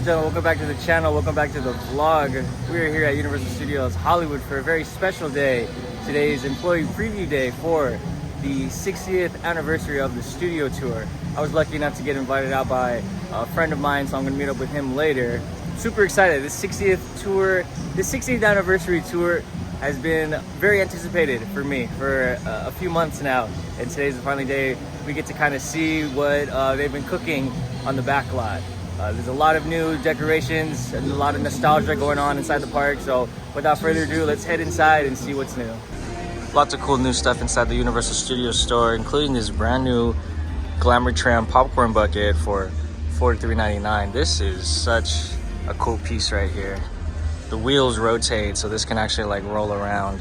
gentlemen, welcome back to the channel, welcome back to the vlog. We are here at Universal Studios Hollywood for a very special day. Today is employee preview day for the 60th anniversary of the studio tour. I was lucky enough to get invited out by a friend of mine, so I'm gonna meet up with him later. Super excited. This 60th anniversary tour has been very anticipated for me for a few months now, and today's the final day. We get to kind of see what they've been cooking on the Backlot. There's a lot of new decorations and a lot of nostalgia going on inside the park, so without further ado, let's head inside and see what's new. Lots of cool new stuff inside the Universal Studios store, including this brand new Glamour Tram popcorn bucket for $43.99. This is such a cool piece right here. The wheels rotate, so this can actually like roll around.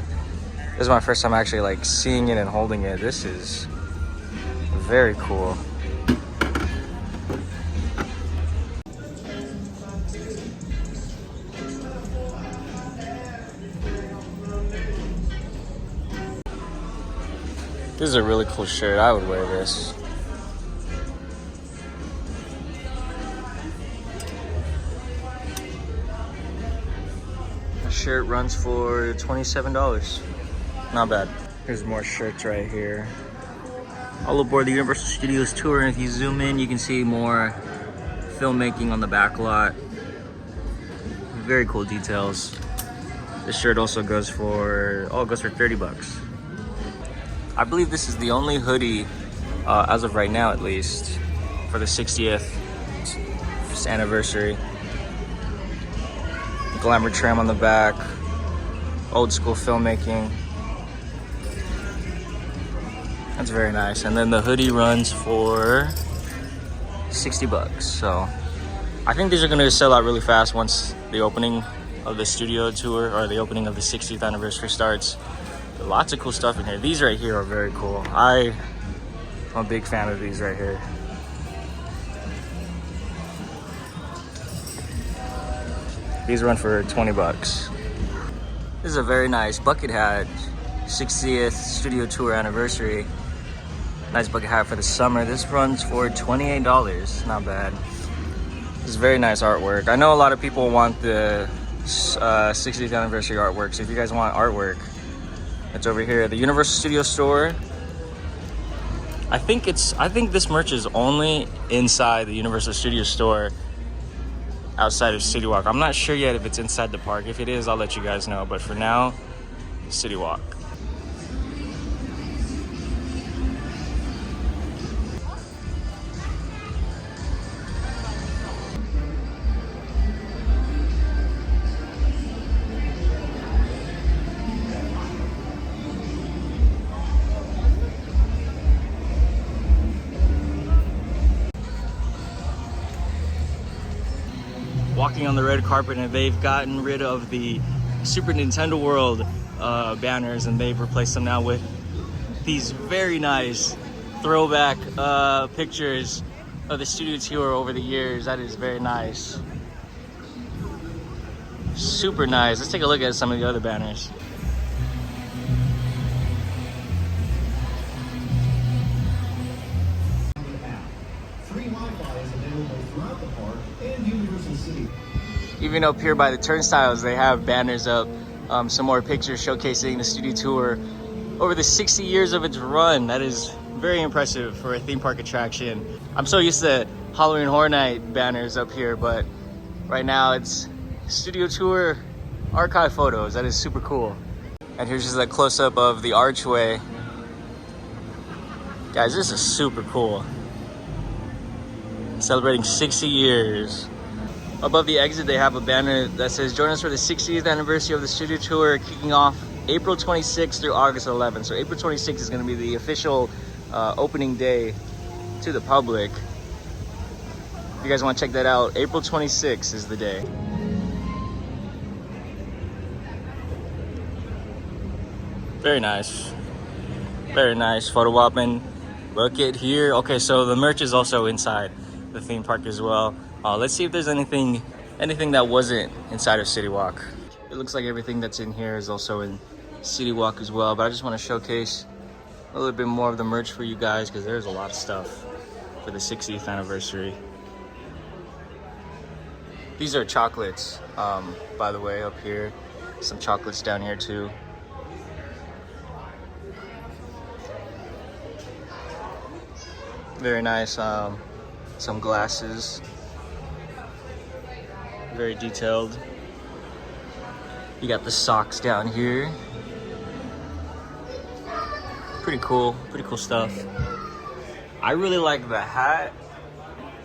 This is my first time actually like seeing it and holding it. This is very cool. This is a really cool shirt. I would wear this. The shirt runs for $27. Not bad. Here's more shirts right here. All aboard the Universal Studios tour, and if you zoom in, you can see more filmmaking on the Backlot. Very cool details. This shirt also goes for, it goes for $30. I believe this is the only hoodie, as of right now at least, for the 60th anniversary. Glamour Tram on the back, old school filmmaking. That's very nice. And then the hoodie runs for $60. So I think these are gonna sell out really fast once the opening of the studio tour or the opening of the 60th anniversary starts. Lots of cool stuff in here. These right here are very cool. I'm a big fan of these right here. These run for $20. This is a very nice bucket hat. 60th studio tour anniversary. Nice bucket hat for the summer. This runs for $28. Not bad. This is very nice artwork. I know a lot of people want the 60th anniversary artwork, so if you guys want artwork, it's over here at the Universal Studios store. I think this merch is only inside the Universal Studios store outside of City Walk. I'm not sure yet if it's inside the park. If it is, I'll let you guys know. But for now, City Walk. Walking on the red carpet, and they've gotten rid of the Super Nintendo World banners, and they've replaced them now with these very nice throwback pictures of the studio tour over the years. That is very nice. Super nice. Let's take a look at some of the other banners. Even up here by the turnstiles, they have banners up, some more pictures showcasing the studio tour over the 60 years of its run. That is very impressive for a theme park attraction. I'm so used to Halloween Horror Night banners up here, but right now it's studio tour archive photos. That is super cool. And here's just a close-up of the archway. Guys, this is super cool. Celebrating 60 years. Above the exit, they have a banner that says, "Join us for the 60th anniversary of the studio tour, kicking off April 26th through August 11th." So April 26th is going to be the official opening day to the public. If you guys want to check that out, April 26th is the day. Very nice. Very nice. Photo op-in. Look at here. Okay, so the merch is also inside the theme park as well. Let's see if there's anything that wasn't inside of City Walk. It looks like everything that's in here is also in City Walk as well, but I just want to showcase a little bit more of the merch for you guys because there's a lot of stuff for the 60th anniversary. These are chocolates, by the way, up here. Some chocolates down here too. Very nice. Some glasses. Very detailed. You got the socks down here. Pretty cool stuff. I really like the hat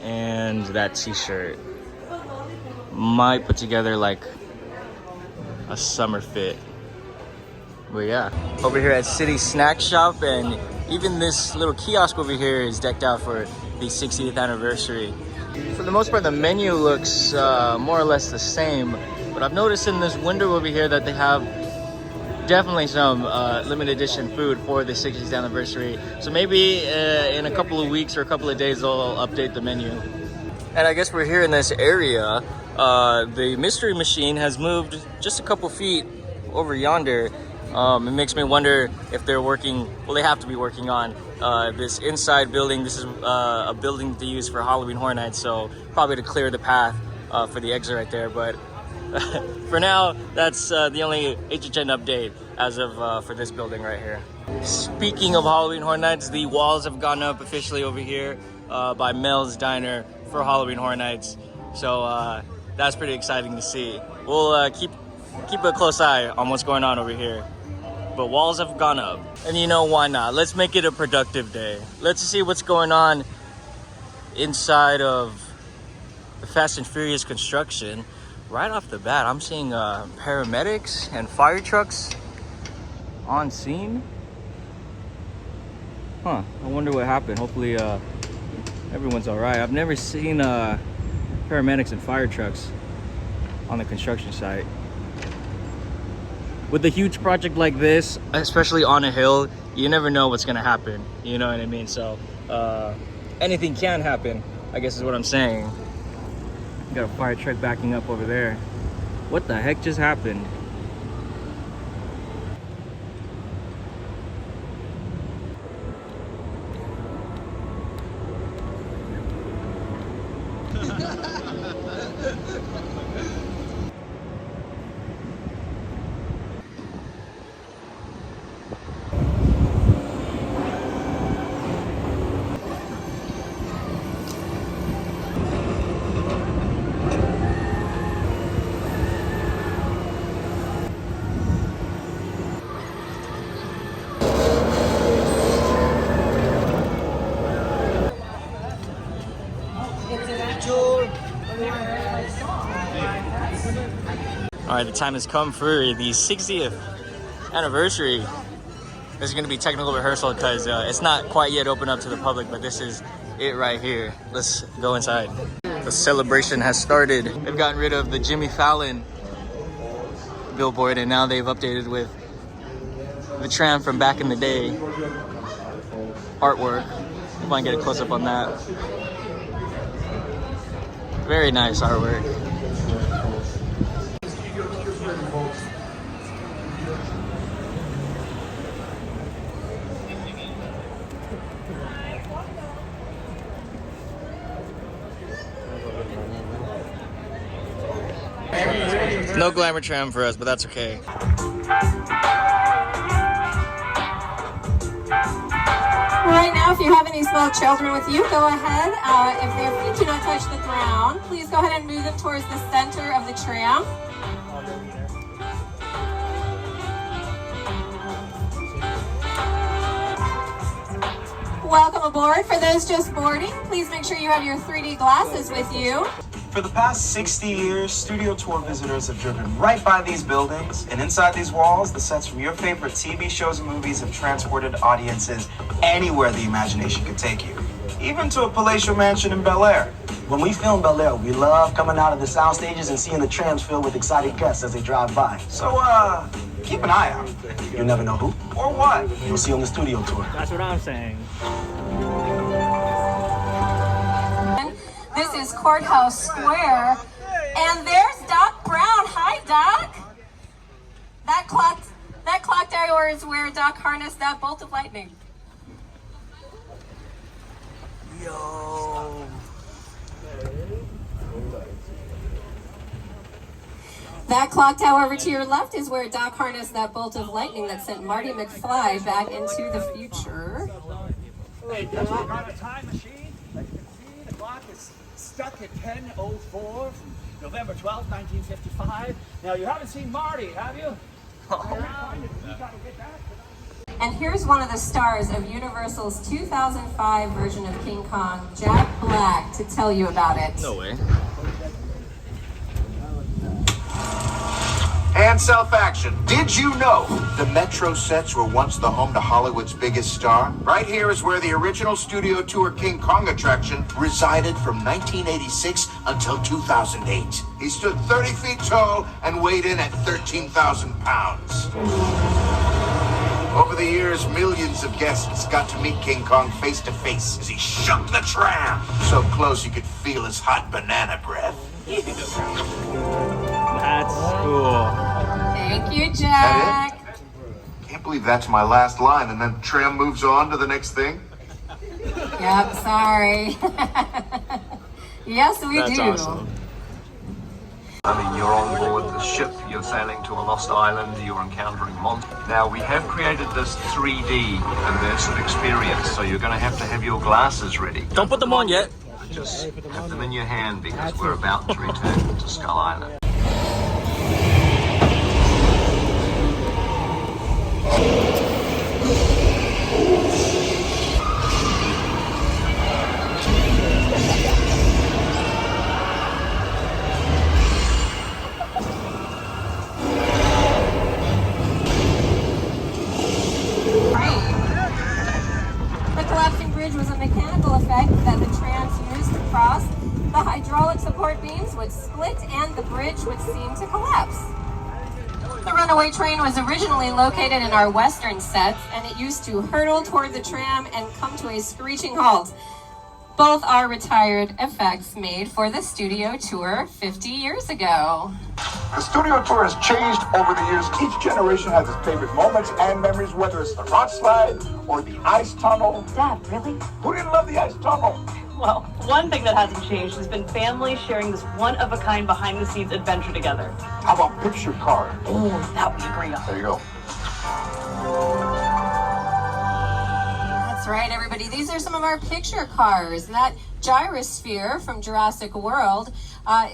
and that t-shirt. Might put together like a summer fit. But yeah, over here at City Snack Shop, and even this little kiosk over here is decked out for the 60th anniversary. For the most part, the menu looks more or less the same, but I've noticed in this window over here that they have definitely some limited edition food for the 60th anniversary. So maybe in a couple of weeks or a couple of days they'll update the menu. And I guess we're here in this area. The mystery machine has moved just a couple feet over yonder. It makes me wonder if they're working, well, they have to be working on this inside building. This is a building to use for Halloween Horror Nights, so probably to clear the path for the exit right there. But for now, that's the only HHN update as of for this building right here. Speaking of Halloween Horror Nights, the walls have gone up officially over here by Mel's Diner for Halloween Horror Nights. So that's pretty exciting to see. We'll keep a close eye on what's going on over here. But walls have gone up. And you know, why not? Let's make it a productive day. Let's see what's going on inside of the Fast and Furious construction. Right off the bat, I'm seeing paramedics and fire trucks on scene. Huh, I wonder what happened. Hopefully everyone's all right. I've never seen paramedics and fire trucks on the construction site. With a huge project like this, especially on a hill, you never know what's gonna happen. You know what I mean? So anything can happen, I guess is what I'm saying. Got a fire truck backing up over there. What the heck just happened? All right, the time has come for the 60th anniversary. This is going to be technical rehearsal because it's not quite yet open up to the public, but this is it right here. Let's go inside. The celebration has started. They've gotten rid of the Jimmy Fallon billboard, and now they've updated with the tram from back in the day artwork. If I can get a close up on that. Very nice artwork. No Glamour Tram for us, but that's okay. Right now, if you have any small children with you, go ahead. If their feet do not touch the ground, please go ahead and move them towards the center of the tram. Welcome aboard. For those just boarding, please make sure you have your 3D glasses with you. For the past 60 years, studio tour visitors have driven right by these buildings, and inside these walls, the sets from your favorite TV shows and movies have transported audiences anywhere the imagination could take you, even to a palatial mansion in Bel Air. When we film Bel Air, we love coming out of the sound stages and seeing the trams filled with excited guests as they drive by. So, keep an eye out. You never know who Or what? you'll see on the studio tour. That's what I'm saying. This is Courthouse Square. And there's Doc Brown. Hi, Doc. That clock tower is where Doc harnessed that bolt of lightning. Yo. That clock tower over to your left is where Doc harnessed that bolt of lightning that sent Marty McFly back into the future. Hey, we've got a time machine. As you can see, the clock is stuck at 10:04 from November 12th, 1955. Now, you haven't seen Marty, have you? And here's one of the stars of Universal's 2005 version of King Kong, Jack Black, to tell you about it. No way. And self-action. Did you know the Metro sets were once the home to Hollywood's biggest star? Right here is where the original studio tour King Kong attraction resided from 1986 until 2008. He stood 30 feet tall and weighed in at 13,000 pounds. Over the years, millions of guests got to meet King Kong face to face as he shook the tram. So close you could feel his hot banana breath. That's cool. Thank you, Jack. That it? Can't believe that's my last line, and then tram moves on to the next thing. Yep, sorry. Yes, we That's do. awesome. I mean, you're on board the ship, you're sailing to a lost island, you're encountering monsters. Now, we have created this 3D immersive experience, so you're going to have your glasses ready. Don't put them on yet. Just have them in your hand because we're about to return to Skull Island. The collapsing bridge was a mechanical effect that the trams used to cross. The hydraulic support beams would split and the bridge would seem to collapse. The runaway train was originally located in our western sets, and it used to hurtle toward the tram and come to a screeching halt. Both are retired effects made for the studio tour 50 years ago. The studio tour has changed over the years. Each generation has its favorite moments and memories, whether it's the rock slide or the ice tunnel. Dad, really? Who didn't love the ice tunnel? Well, one thing that hasn't changed has been families sharing this one-of-a-kind behind-the-scenes adventure together. How about picture card? Oh, that we agree on. There you go. That's right, everybody. These are some of our picture cars. That gyrosphere from Jurassic World,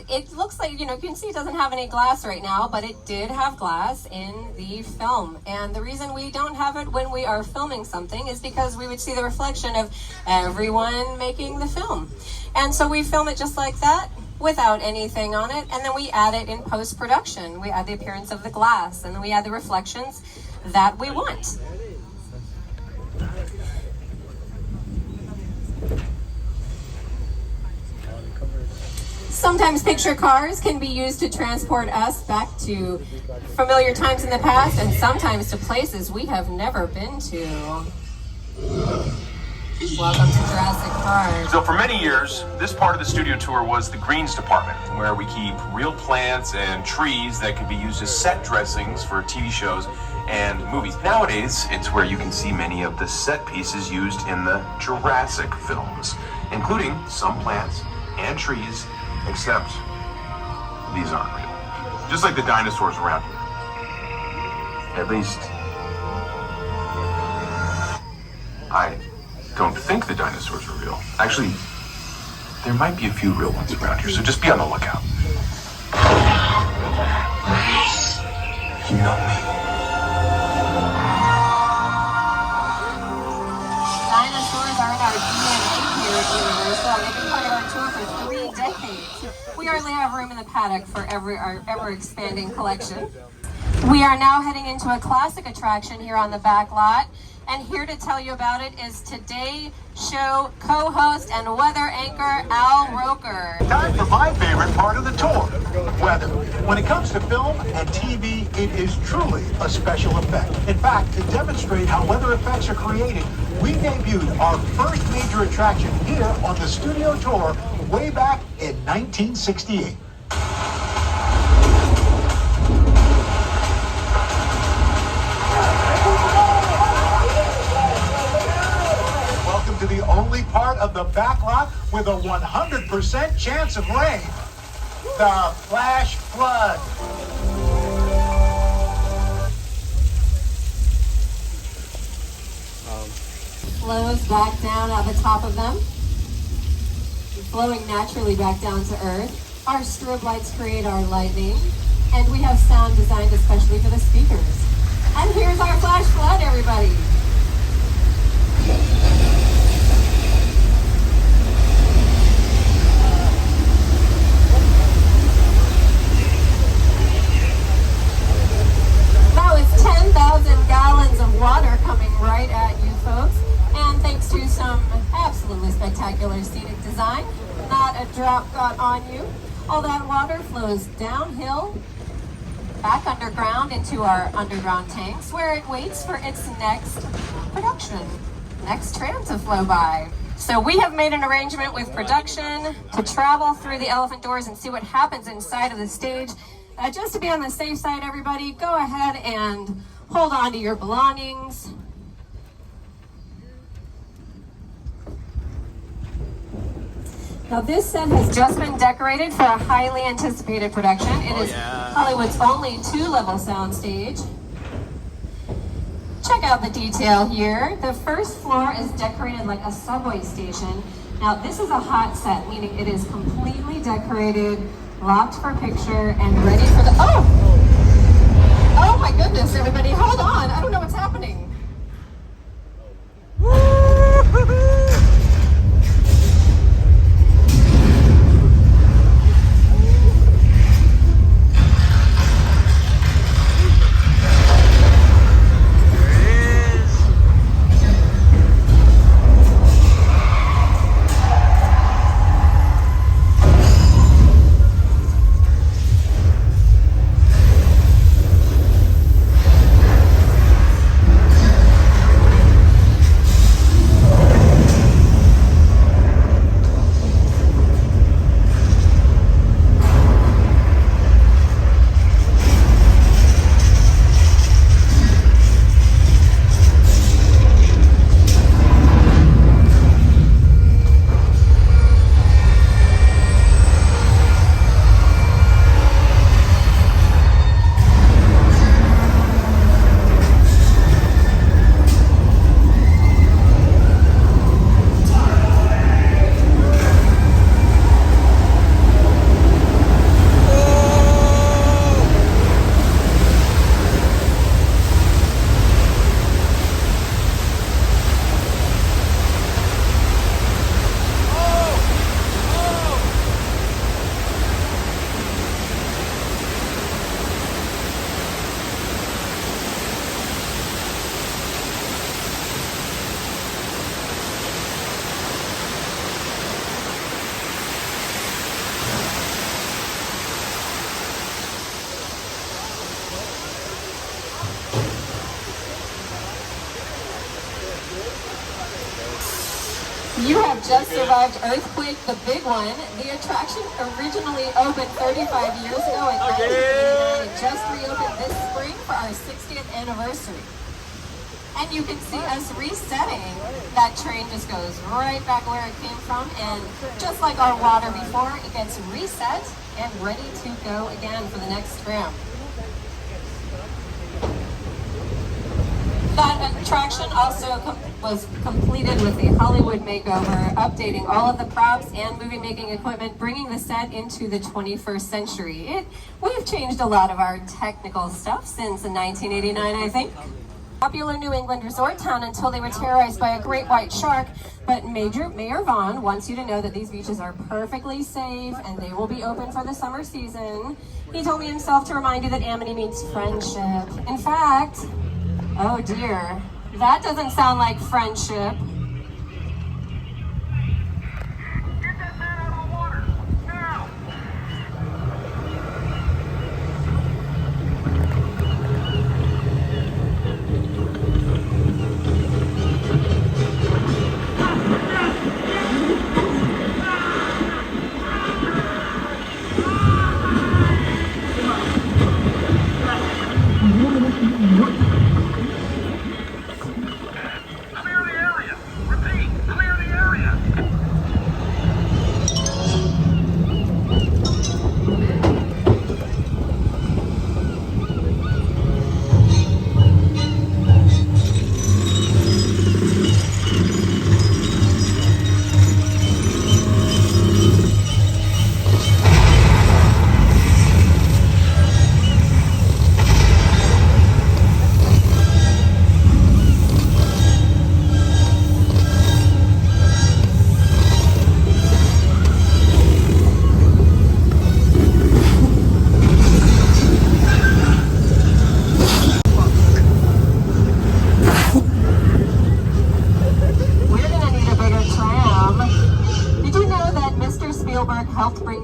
it looks like, you can see it doesn't have any glass right now, but it did have glass in the film. And the reason we don't have it when we are filming something is because we would see the reflection of everyone making the film. And so we film it just like that, without anything on it, and then we add it in post-production. We add the appearance of the glass, and then we add the reflections that we want. Sometimes picture cars can be used to transport us back to familiar times in the past and sometimes to places we have never been to. Welcome to Jurassic Park. So for many years, this part of the studio tour was the greens department, where we keep real plants and trees that could be used as set dressings for TV shows and movies. Nowadays, it's where you can see many of the set pieces used in the Jurassic films, including some plants and trees, except these aren't real. Just like the dinosaurs around here. At least, I don't think the dinosaurs are real. Actually, there might be a few real ones around here, so just be on the lookout. You know me. Dinosaurs are in our DNA here at Universal. They've been part of our tour for 3 decades. We hardly have room in the paddock for our ever-expanding collection. We are now heading into a classic attraction here on the Backlot. And here to tell you about it is Today Show co-host and weather anchor Al Roker. Time for my favorite part of the tour, weather. When it comes to film and TV, it is truly a special effect. In fact, to demonstrate how weather effects are created, we debuted our first major attraction here on the studio tour way back in 1968. To the only part of the backlot with a 100% chance of rain. the flash flood. Flows back down at the top of them, flowing naturally back down to earth. Our strobe lights create our lightning, and we have sound designed especially for the speakers. And here's our flash flood, everybody. That was 10,000 gallons of water coming right at you folks. And thanks to some absolutely spectacular scenic design, not a drop got on you. All that water flows downhill, back underground into our underground tanks, where it waits for its next production, next tram to flow by. So we have made an arrangement with production to travel through the elephant doors and see what happens inside of the stage. Just to be on the safe side, everybody, go ahead and hold on to your belongings. Now this set has just been decorated for a highly anticipated production. It is Hollywood's only 2-level soundstage. Check out the detail here. The first floor is decorated like a subway station. Now this is a hot set, meaning it is completely decorated, locked for picture, and ready for the, oh my goodness, everybody, hold on. I don't know what's happening. You have just survived Earthquake, the big one. The attraction originally opened 35 years ago in 1989 and just reopened this spring for our 60th anniversary. And you can see us resetting. That train just goes right back where it came from, and just like our water before, it gets reset and ready to go again for the next tram. That attraction also was completed with a Hollywood makeover, updating all of the props and movie-making equipment, bringing the set into the 21st century. We've changed a lot of our technical stuff since 1989, I think. Popular New England resort town until they were terrorized by a great white shark, but Mayor Vaughn wants you to know that these beaches are perfectly safe and they will be open for the summer season. He told me himself to remind you that Amity means friendship. In fact, oh dear, that doesn't sound like friendship. Get that man out of the water, now! Clear the area!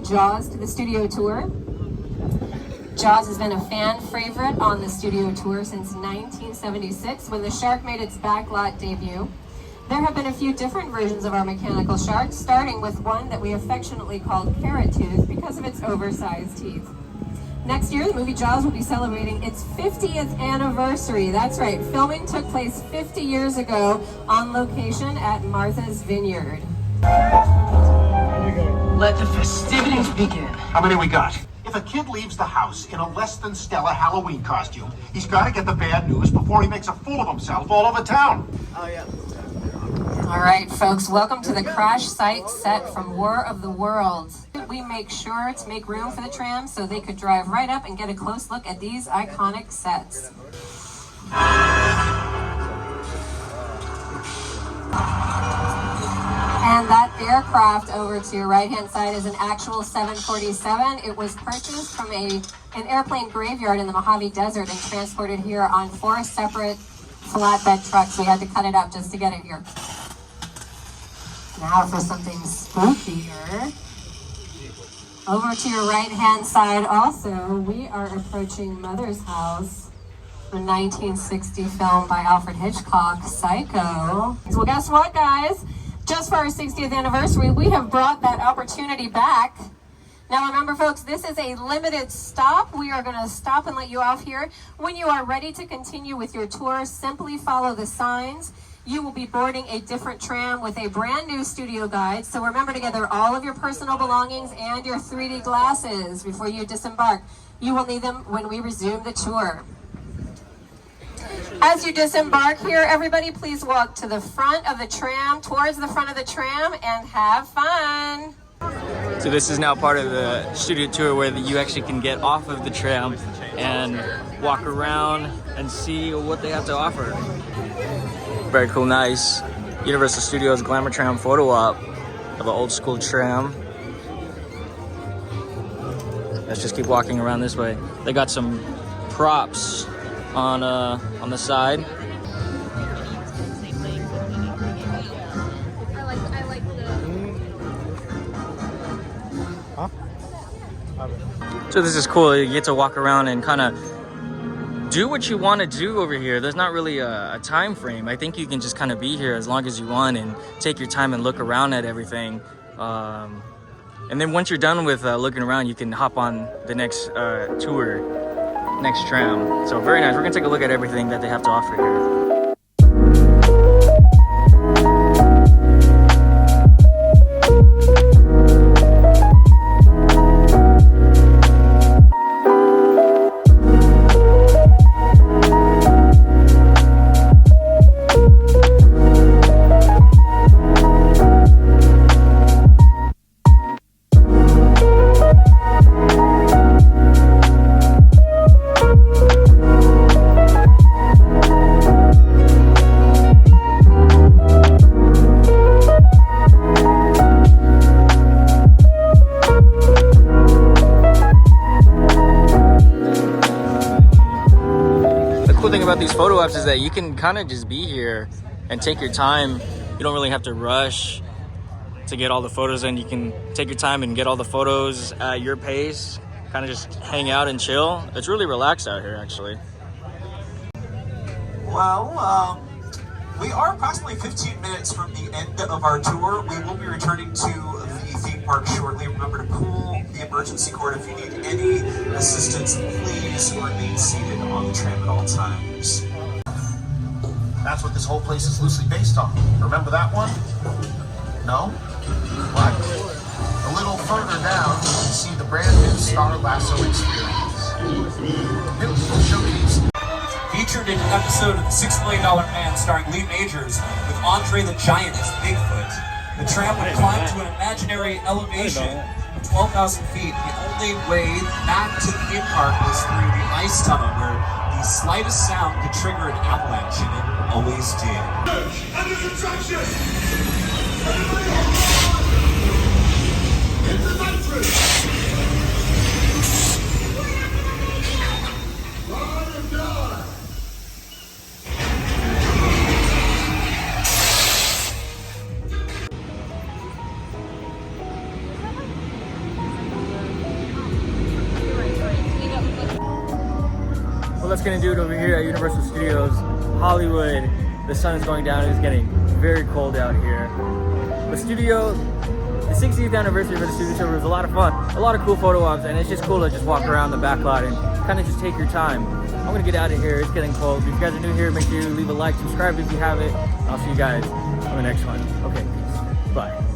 Jaws to the studio tour. Jaws has been a fan favorite on the studio tour since 1976 when the shark made its Backlot debut. There have been a few different versions of our mechanical shark, starting with one that we affectionately called Carrot Tooth because of its oversized teeth. Next year, the movie Jaws will be celebrating its 50th anniversary. That's right, filming took place 50 years ago on location at Martha's Vineyard. Let the festivities begin. How many we got? If a kid leaves the house in a less than stellar Halloween costume, he's got to get the bad news before he makes a fool of himself all over town. Oh, yeah. All right, folks, welcome to the crash site set from War of the Worlds. We make sure to make room for the tram so they could drive right up and get a close look at these iconic sets. And that aircraft over to your right-hand side is an actual 747. It was purchased from an airplane graveyard in the Mojave Desert and transported here on 4 separate flatbed trucks. We had to cut it up just to get it here. Now for something spookier. Over to your right-hand side also, we are approaching Mother's House, the 1960 film by Alfred Hitchcock, Psycho. Well, guess what, guys? Just for our 60th anniversary, we have brought that opportunity back. Now remember, folks, this is a limited stop. We are going to stop and let you off here. When you are ready to continue with your tour, simply follow the signs. You will be boarding a different tram with a brand new studio guide. So remember to gather all of your personal belongings and your 3D glasses before you disembark. You will need them when we resume the tour. As you disembark here, everybody please walk to the front of the tram, towards the front of the tram, and have fun. So this is now part of the studio tour where you actually can get off of the tram and walk around and see what they have to offer. Very cool, nice Universal Studios Glamour Tram photo op of an old school tram. Let's just keep walking around this way. They got some props on the side. So this is cool. You get to walk around and kind of do what you want to do over here. There's not really a time frame. I think you can just kind of be here as long as you want and take your time and look around at everything. And then once you're done with looking around, you can hop on the next tour, next tram. So very nice. We're gonna take a look at everything that they have to offer here. About these photo ops is that you can kind of just be here and take your time. You don't really have to rush to get all the photos in. You can take your time and get all the photos at your pace, kind of just hang out and chill. It's really relaxed out here, actually. Well, we are approximately 15 minutes from the end of our tour. We will be returning to the theme park shortly. Remember to pull the emergency cord if you need any assistance. Please remain seated on the tram at all times. That's what this whole place is loosely based on. Remember that one? No? What? A little further down, you can see the brand new Star Lasso experience. New showcase. Featured in an episode of The $6 Million Man starring Lee Majors with Andre the Giant as Bigfoot. The tram would climb to an imaginary elevation of 12,000 feet. The only way back to the theme park was through the ice tunnel where the slightest sound could trigger an avalanche, and it always did. Under construction! Everybody hold on! Into the nitrous! Ride or die! gonna do it over here at Universal Studios Hollywood. The sun is going down. It's getting very cold out here. The 60th anniversary of the studio tour was a lot of fun, a lot of cool photo ops, and it's just cool to just walk around the backlot and kind of just take your time. I'm gonna get out of here. It's getting cold. If you guys are new here, make sure you leave a like, subscribe if you haven't. I'll see you guys on the next one. Okay, peace. Bye.